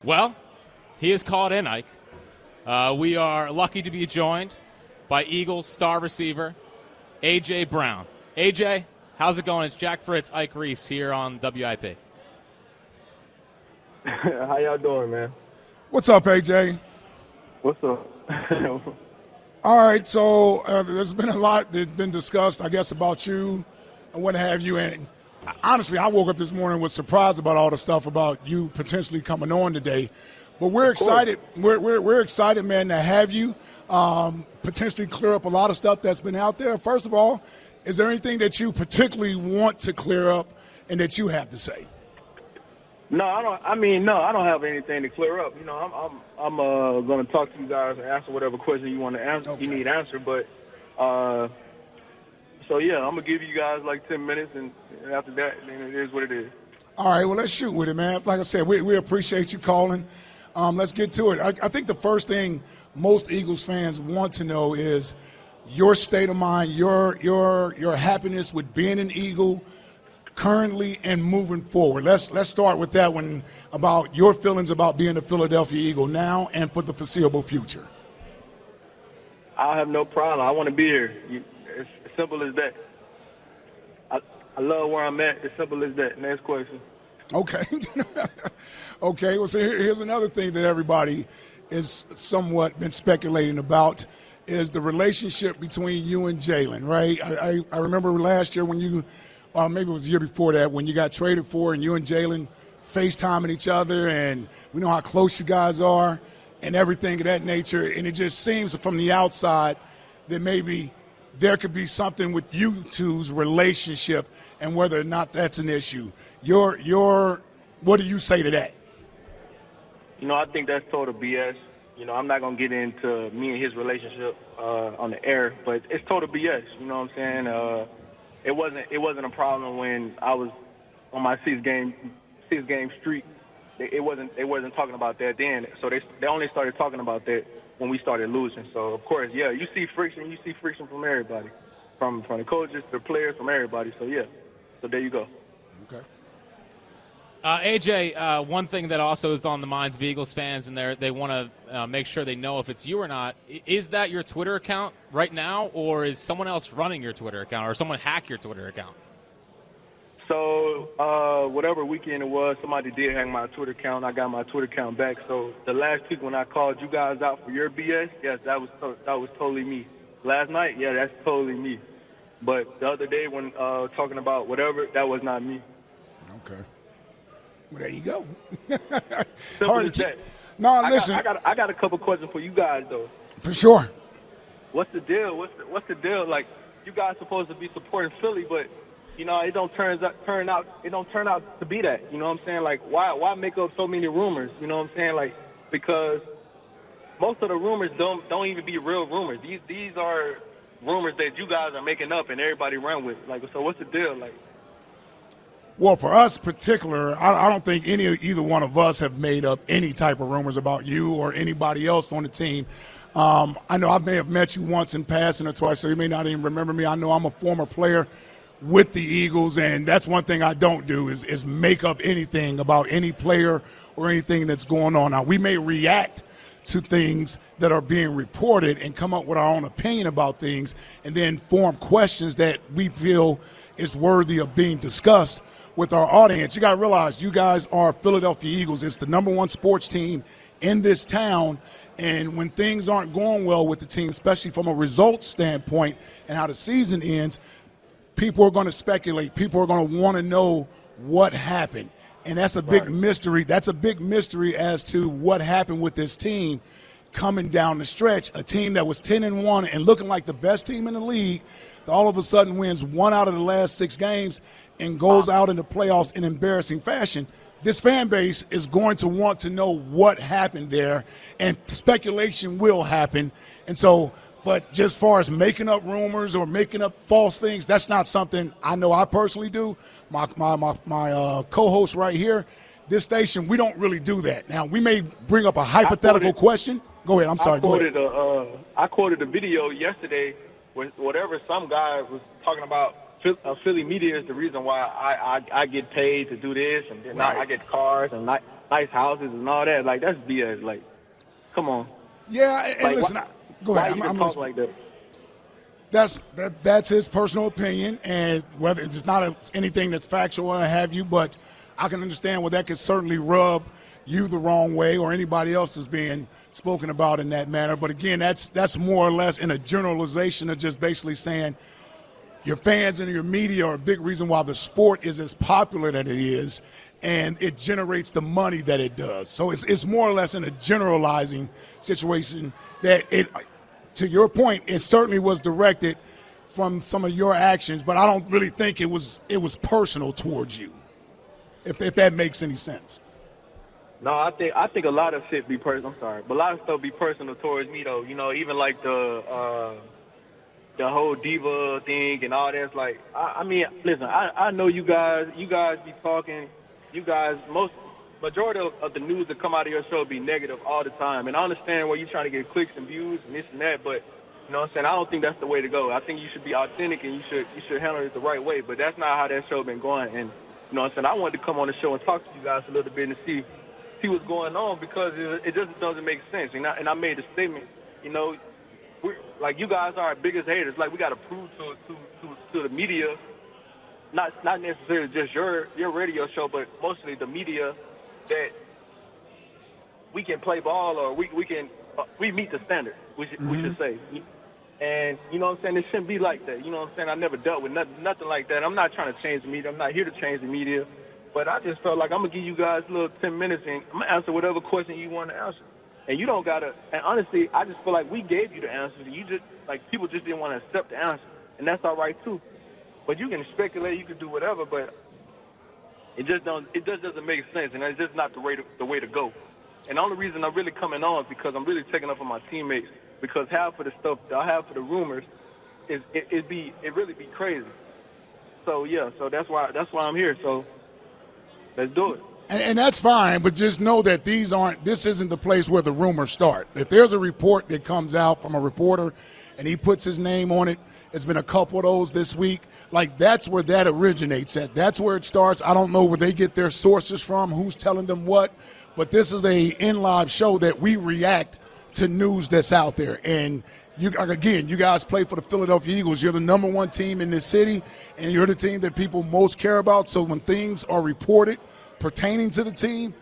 Well, he is called in, Ike. We are lucky to be joined by Eagles star receiver A.J. Brown. A.J., how's it going? It's Jack Fritz, Ike Reese here on WIP. How y'all doing, man? What's up, A.J.? What's up? All right, so there's been a lot that's been discussed, I guess, about you and what have you. And honestly, I woke up this morning was surprised about all the stuff about you potentially coming on today. But we're excited. We're excited, man, to have you potentially clear up a lot of stuff that's been out there. First of all, is there anything that you particularly want to clear up and that you have to say? No, I don't. I don't have anything to clear up. You know, I'm going to talk to you guys and answer whatever question you want to answer. Okay. You need answered, but so yeah, I'm gonna give you guys like 10 minutes, and after that, then it is what it is. All right, well, let's shoot with it, man. Like I said, we appreciate you calling. Let's get to it. I think the first thing most Eagles fans want to know is your state of mind, your happiness with being an Eagle currently and moving forward. Let's start with that one, about your feelings about being a Philadelphia Eagle now and for the foreseeable future. I have no problem. I want to be here. It's as simple as that. I love where I'm at. As simple as that. Next question. Okay. Okay, well, so here's another thing that everybody is somewhat been speculating about is the relationship between you and Jalen, right? I remember last year when you maybe it was the year before that, when you got traded for and you and Jalen FaceTiming each other, and we know how close you guys are and everything of that nature. And it just seems from the outside that maybe there could be something with you two's relationship and whether or not that's an issue. What do you say to that? You know, I think that's total BS. You know, I'm not going to get into me and his relationship on the air, but it's total BS. You know what I'm saying? It wasn't a problem when I was on my six game streak. They wasn't talking about that then. So they only started talking about that when we started losing. So of course, yeah, you see friction. You see friction from everybody, from the coaches, the players, from everybody. So yeah, so there you go. Okay. AJ, one thing that also is on the minds of Eagles fans, and they want to make sure they know if it's you or not, is that your Twitter account right now, or is someone else running your Twitter account, or someone hack your Twitter account? So whatever weekend it was, somebody did hack my Twitter account. I got my Twitter account back. So the last week when I called you guys out for your BS, yes, that was totally me. Last night, yeah, that's totally me. But the other day when talking about whatever, that was not me. Okay. Well, there you go. Simple as that. No, listen. I got a couple questions for you guys though. For sure. What's the deal? What's the deal? Like, you guys supposed to be supporting Philly, but you know it don't turn out to be that. You know what I'm saying? Like, why make up so many rumors? You know what I'm saying? Like, because most of the rumors don't even be real rumors. These are rumors that you guys are making up and everybody run with. Like, so what's the deal? Like. Well, for us particular, I don't think either one of us have made up any type of rumors about you or anybody else on the team. I know I may have met you once in passing or twice, so you may not even remember me. I know I'm a former player with the Eagles, and that's one thing I don't do is make up anything about any player or anything that's going on. Now, we may react to things that are being reported and come up with our own opinion about things and then form questions that we feel is worthy of being discussed with our audience. You got to realize you guys are Philadelphia Eagles. It's the number one sports team in this town. And when things aren't going well with the team, especially from a results standpoint and how the season ends, people are going to speculate. People are going to want to know what happened. And that's a big mystery. That's a big mystery as to what happened with this team coming down the stretch. A team that was 10-1 and looking like the best team in the league, all of a sudden wins 1 out of the last 6 games and goes out in the playoffs in embarrassing fashion. This fan base is going to want to know what happened there, and speculation will happen. And so, but just as far as making up rumors or making up false things, that's not something I know I personally do. My co-host right here, this station, we don't really do that. Now, we may bring up a hypothetical question. Go ahead. I'm sorry. I quoted a video yesterday with whatever some guy was talking about. Philly media is the reason why I get paid to do this, and then I get cars, and nice houses and all that. Like, that's BS. Like, come on. Yeah, and Like, listen, go why ahead. you I'm talk like that? That's his personal opinion, and whether it's not anything that's factual or have you, but I can understand where that could certainly rub you the wrong way or anybody else is being spoken about in that manner. But again, that's more or less in a generalization of just basically saying your fans and your media are a big reason why the sport is as popular that it is, and it generates the money that it does. So it's more or less in a generalizing situation that it, to your point, it certainly was directed from some of your actions, but I don't really think it was personal towards you, if that makes any sense. No, I think a lot of shit be personal. I'm sorry, but a lot of stuff be personal towards me though. You know, even like the whole diva thing and all that's like. I mean, listen, I know you guys be talking. You guys, majority of the news that come out of your show be negative all the time, and I understand where you're trying to get clicks and views and this and that, but you know what I'm saying, I don't think that's the way to go. I think you should be authentic and you should handle it the right way, but that's not how that show been going. And you know what I'm saying, I wanted to come on the show and talk to you guys a little bit and see what's going on, because it just doesn't make sense. And I made a statement, you know, like, you guys are our biggest haters. Like, we got to prove to the media, not necessarily just your radio show, but mostly the media, that we can play ball, or we meet the standard, we should say. And, you know what I'm saying, it shouldn't be like that. You know what I'm saying? I never dealt with nothing like that. I'm not trying to change the media. I'm not here to change the media. But I just felt like I'm going to give you guys a little 10 minutes, and I'm going to answer whatever question you want to answer. And you don't got to, and honestly, I just feel like we gave you the answers. You just, like, people just didn't want to accept the answer. And that's all right, too. But you can speculate, you can do whatever, but it just doesn't make sense, and it's just not the way to go. And the only reason I'm really coming on is because I'm really taking up for my teammates, because half of the stuff, half of the rumors, it really be crazy. So yeah, so that's why I'm here. So let's do it. And that's fine, but just know that this isn't the place where the rumors start. If there's a report that comes out from a reporter and he puts his name on it, there's been a couple of those this week, like, that's where that originates at. That's where it starts. I don't know where they get their sources from, who's telling them what, but this is a in-live show that we react to news that's out there. And you guys play for the Philadelphia Eagles. You're the number one team in this city, and you're the team that people most care about. So when things are reported pertaining to the team,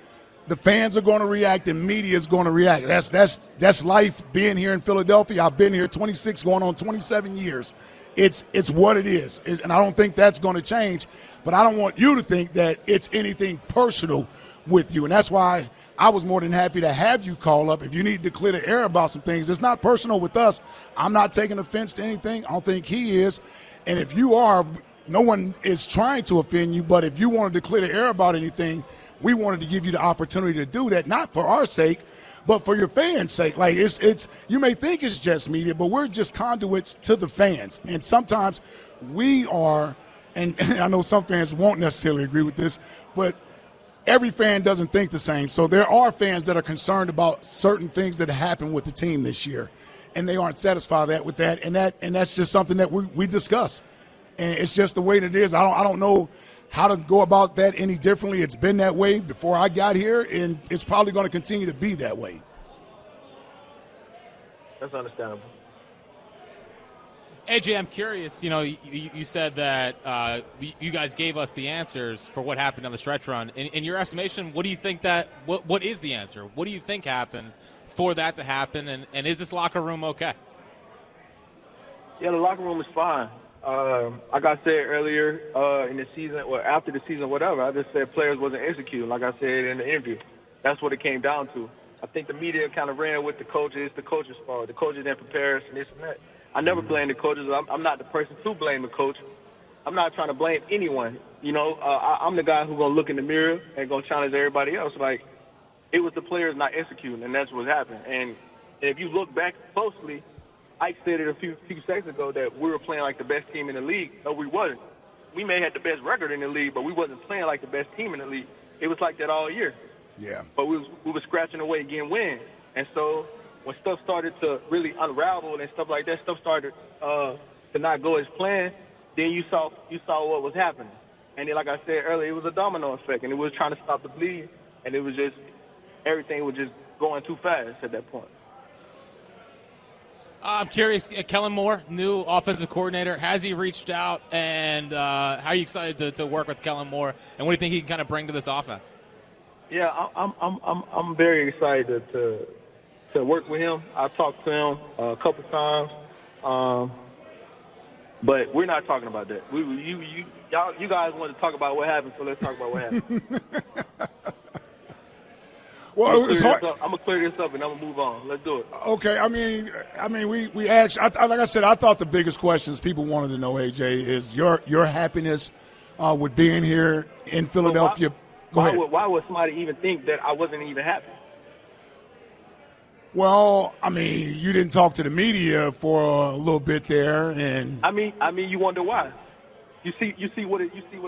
the fans are going to react and media is going to react. That's life being here in Philadelphia. I've been here 26 going on 27 years. It's what it is. And I don't think that's going to change, but I don't want you to think that it's anything personal with you. And that's why I was more than happy to have you call up. If you need to clear the air about some things, it's not personal with us. I'm not taking offense to anything. I don't think he is. And if you are, no one is trying to offend you, but if you wanted to clear the air about anything, we wanted to give you the opportunity to do that, not for our sake, but for your fans' sake. Like, it's you may think it's just media, but we're just conduits to the fans. And sometimes we are, and I know some fans won't necessarily agree with this, but every fan doesn't think the same. So there are fans that are concerned about certain things that happen with the team this year, and they aren't satisfied with that, and that's just something that we discuss. And it's just the way that it is. I don't know how to go about that any differently. It's been that way before I got here, and it's probably going to continue to be that way. That's understandable. AJ, I'm curious. You know, you said that you guys gave us the answers for what happened on the stretch run. In your estimation, what do you think what is the answer? What do you think happened for that to happen? And is this locker room okay? Yeah, the locker room is fine. Like I said earlier in the season, or after the season, whatever, I just said players wasn't executing, like I said in the interview. That's what it came down to. I think the media kind of ran with the coaches. It's the coaches' fault. The coaches didn't prepare us and this and that. I never blame the coaches. I'm not the person to blame the coach. I'm not trying to blame anyone. You know, I'm the guy who's going to look in the mirror and going to challenge everybody else. Like, it was the players not executing, and that's what happened. And if you look back closely, Ike said it a few seconds ago that we were playing like the best team in the league. No, we wasn't. We may have the best record in the league, but we wasn't playing like the best team in the league. It was like that all year. Yeah. But we were scratching away getting wins. And so when stuff started to really unravel and stuff like that, stuff started to not go as planned, then you saw what was happening. And then, like I said earlier, it was a domino effect, and it was trying to stop the bleed and it was just everything was just going too fast at that point. I'm curious, Kellen Moore, new offensive coordinator, has he reached out, and how are you excited to work with Kellen Moore, and what do you think he can kind of bring to this offense? Yeah, I'm very excited to work with him. I've talked to him a couple times, but we're not talking about that. You guys want to talk about what happened, so let's talk about what happened. Well, it's hard. I'm gonna clear this up and I'm gonna move on. Let's do it. Okay, I mean, we actually, like I said, I thought the biggest questions people wanted to know, AJ, is your happiness with being here in Philadelphia. Why would somebody even think that I wasn't even happy? Well, I mean, you didn't talk to the media for a little bit there, and I mean, you wonder why. You see what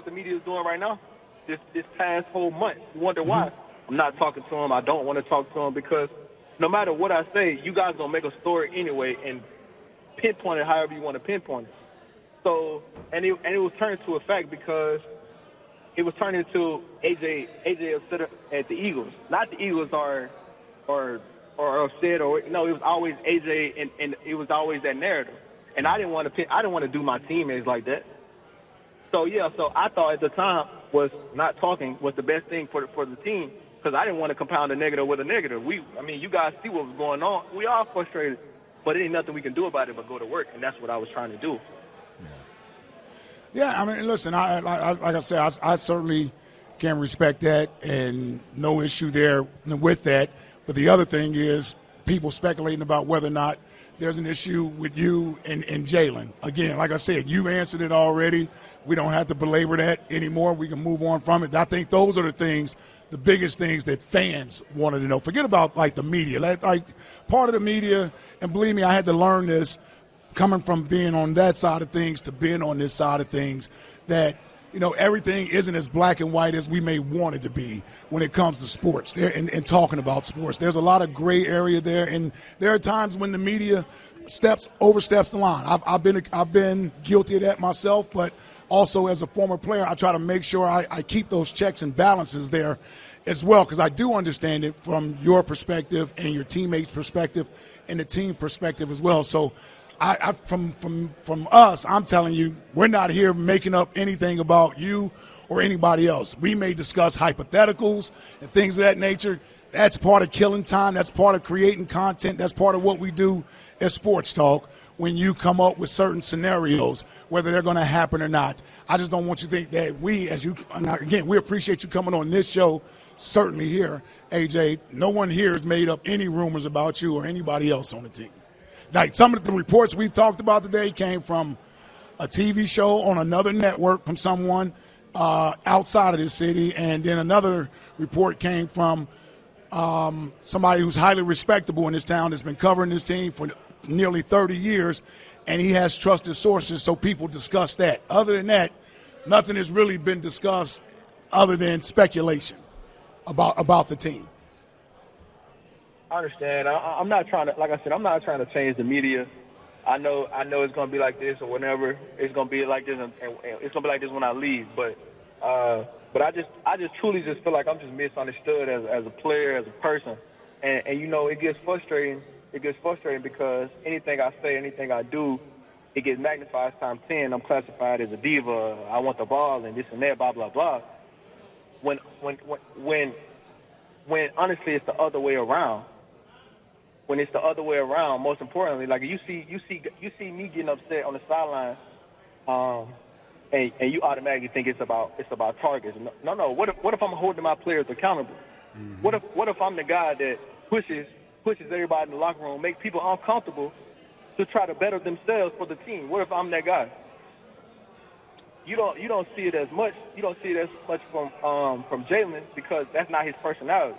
the media is doing right now. This past whole month, you wonder why. I'm not talking to him. I don't want to talk to him because no matter what I say, you guys gonna make a story anyway and pinpoint it however you want to pinpoint it. So, and it was turned into a fact because it was turned into AJ upset at the Eagles. Not the Eagles are upset or no, it was always AJ and it was always that narrative. And I didn't want to do my teammates like that. So I thought at the time was not talking was the best thing for the team. Because I didn't want to compound a negative with a negative. You guys see what was going on. We are frustrated, but there ain't nothing we can do about it but go to work, and that's what I was trying to do. Yeah, I mean, listen, like I said, I certainly can respect that, and no issue there with that. But the other thing is people speculating about whether or not there's an issue with you and Jalen. Again, like I said, you've answered it already. We don't have to belabor that anymore. We can move on from it. I think those are the biggest things that fans wanted to know. Forget about, like, the media. Like, part of the media, and believe me, I had to learn this coming from being on that side of things to being on this side of things, that, everything isn't as black and white as we may want it to be when it comes to sports and talking about sports. There's a lot of gray area there, and there are times when the media oversteps the line. I've been guilty of that myself, but also as a former player, I try to make sure I keep those checks and balances there as well, because I do understand it from your perspective and your teammates' perspective and the team perspective as well. So from us, I'm telling you, we're not here making up anything about you or anybody else. We may discuss hypotheticals and things of that nature. That's part of killing time. That's part of creating content. That's part of what we do as Sports Talk when you come up with certain scenarios, whether they're going to happen or not. I just don't want you to think that we appreciate you coming on this show, certainly here, AJ. No one here has made up any rumors about you or anybody else on the team. Like, some of the reports we've talked about today came from a TV show on another network from someone outside of this city, and then another report came from somebody who's highly respectable in this town that's been covering this team for nearly 30 years, and he has trusted sources, so people discuss that. Other than that, nothing has really been discussed other than speculation about the team. I understand. I'm not trying to, like I said, I'm not trying to change the media. I know it's going to be like this or whenever it's going to be like this, and it's going to be like this when I leave. But I just truly just feel like I'm just misunderstood as a player, as a person, and it gets frustrating. It gets frustrating because anything I say, anything I do, it gets magnified times 10. I'm classified as a diva. I want the ball and this and that, blah blah blah. When honestly it's the other way around. When it's the other way around, most importantly, like you see me getting upset on the sideline, and you automatically think it's about targets. No. What if I'm holding my players accountable? Mm-hmm. What if I'm the guy that pushes everybody in the locker room, make people uncomfortable to try to better themselves for the team? What if I'm that guy? You don't see it as much. You don't see it as much from Jalen because that's not his personality.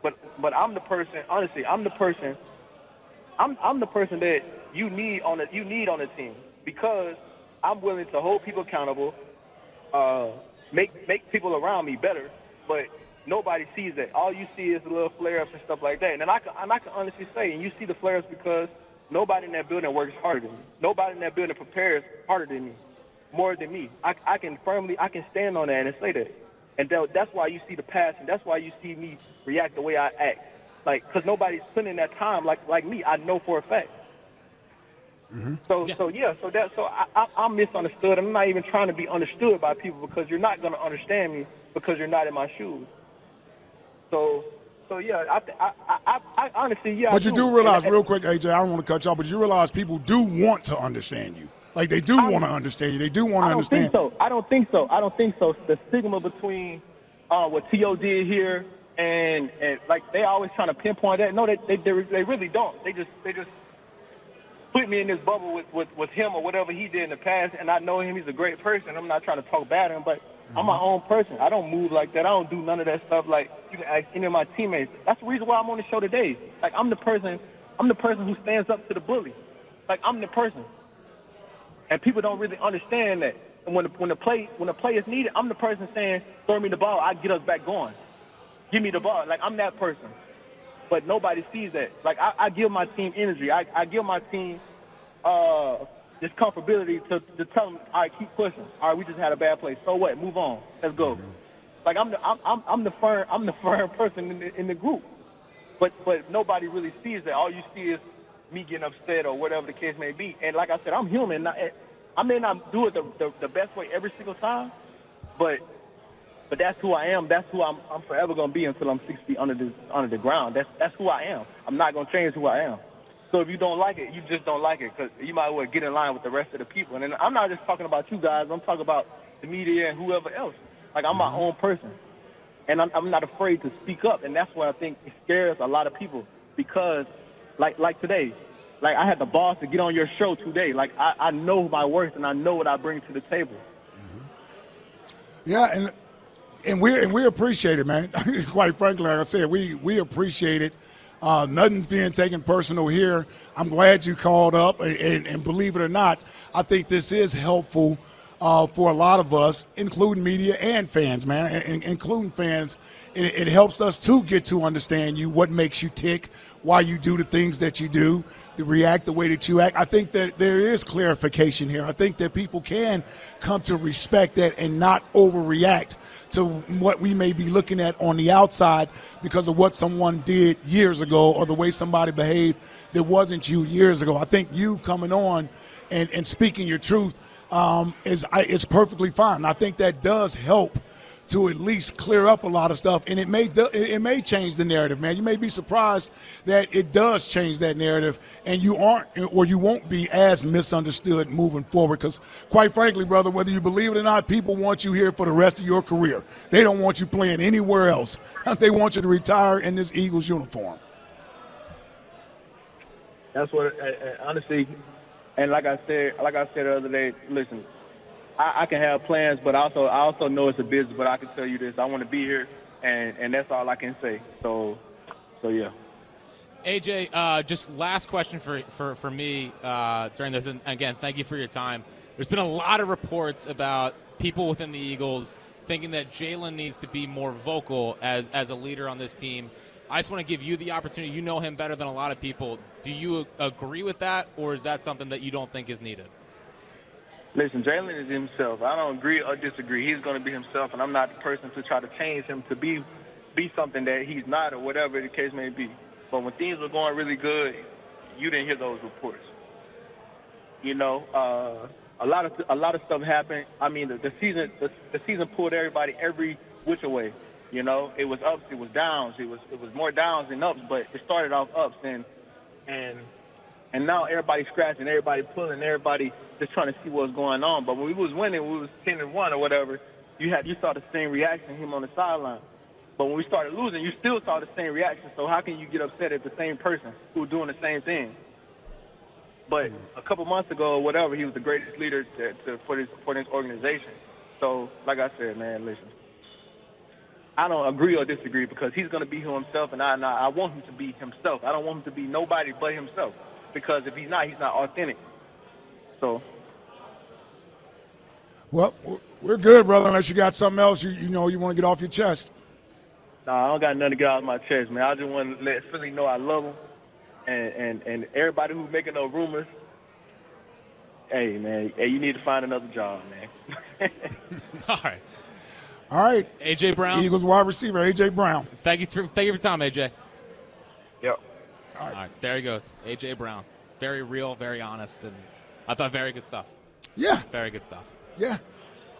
But I'm the person. Honestly, I'm the person that you need on the team because I'm willing to hold people accountable, make people around me better, but nobody sees that. All you see is the little flare-ups and stuff like that. And I can honestly say, and you see the flare-ups because nobody in that building works harder than me. Nobody in that building prepares harder than me, more than me. I can stand on that and say that. And that's why you see the passion. That's why you see me react the way I act. Like, because nobody's putting in that time like me. I know for a fact. So I'm misunderstood. I'm not even trying to be understood by people because you're not going to understand me because you're not in my shoes. So yeah, I honestly, yeah. But you do realize, real quick, AJ, I don't want to cut you off, but you realize people do want to understand you. Like, they do want to understand you. They do want to understand. I don't think so. The stigma between what T.O. did here and like they always trying to pinpoint that. No, they really don't. They just put me in this bubble with him or whatever he did in the past, and I know him. He's a great person. I'm not trying to talk bad at him, but I'm my own person. I don't move like that. I don't do none of that stuff like you can ask any of my teammates. That's the reason why I'm on the show today. Like, I'm the person who stands up to the bully. Like, I'm the person. And people don't really understand that. And when the play is needed, I'm the person saying, throw me the ball, I get us back going. Give me the ball. Like, I'm that person. But nobody sees that. Like, I give my team energy. I give my team this comfortability to tell them, all right, keep pushing. All right, we just had a bad play. So what? Move on. Let's go. Like, I'm the firm person in the group. But nobody really sees that. All you see is me getting upset or whatever the case may be. And like I said, I'm human. I may not do it the best way every single time, but that's who I am. That's who I'm forever going to be until I'm 6 feet under the ground. That's who I am. I'm not going to change who I am. So if you don't like it, you just don't like it because you might as well get in line with the rest of the people. And I'm not just talking about you guys. I'm talking about the media and whoever else. Like, I'm my own person. And I'm not afraid to speak up. And that's what I think scares a lot of people because, like today, like, I had the boss to get on your show today. Like, I know my worth and I know what I bring to the table. Yeah, and we appreciate it, man. Quite frankly, like I said, we appreciate it. Nothing being taken personal here. I'm glad you called up, and believe it or not, I think this is helpful for a lot of us, including media and fans, man, and including fans. It helps us to get to understand you, what makes you tick, why you do the things that you do, to react the way that you act. I think that there is clarification here. I think that people can come to respect that and not overreact to what we may be looking at on the outside because of what someone did years ago or the way somebody behaved that wasn't you years ago. I think you coming on and speaking your truth is perfectly fine. I think that does help to at least clear up a lot of stuff, and it may change the narrative, man. You may be surprised that it does change that narrative, and you aren't or you won't be as misunderstood moving forward. Because, quite frankly, brother, whether you believe it or not, people want you here for the rest of your career. They don't want you playing anywhere else. They want you to retire in this Eagles uniform. That's what, honestly, and like I said the other day, listen, I can have plans, but I also know it's a business. But I can tell you this: I want to be here, and that's all I can say. So yeah. AJ, just last question for me during this, and again, thank you for your time. There's been a lot of reports about people within the Eagles thinking that Jalen needs to be more vocal as a leader on this team. I just want to give you the opportunity. You know him better than a lot of people. Do you agree with that, or is that something that you don't think is needed? Listen, Jalen is himself. I don't agree or disagree. He's going to be himself, and I'm not the person to try to change him to be something that he's not or whatever the case may be. But when things were going really good, you didn't hear those reports. You know, a lot of stuff happened. I mean, the season pulled everybody every which way. You know, it was ups, it was downs. It was more downs than ups, but it started off ups, and now everybody's scratching, everybody pulling, everybody just trying to see what's going on. But when we was winning, we was 10-1 or whatever, you saw the same reaction to him on the sideline. But when we started losing, you still saw the same reaction. So how can you get upset at the same person who was doing the same thing? But a couple months ago or whatever, he was the greatest leader for this organization. So, like I said, man, listen, I don't agree or disagree because he's going to be himself, and I want him to be himself. I don't want him to be nobody but himself because if he's not authentic. So. Well, we're good, brother, unless you got something else you want to get off your chest. No, I don't got nothing to get off my chest, man. I just want to let Philly know I love them. And everybody who's making those rumors, hey, man, you need to find another job, man. All right. All right. A.J. Brown. Eagles wide receiver, A.J. Brown. Thank you for your time, A.J. Yep. All right, there he goes, A.J. Brown. Very real, very honest, and I thought very good stuff. Yeah. Very good stuff. Yeah.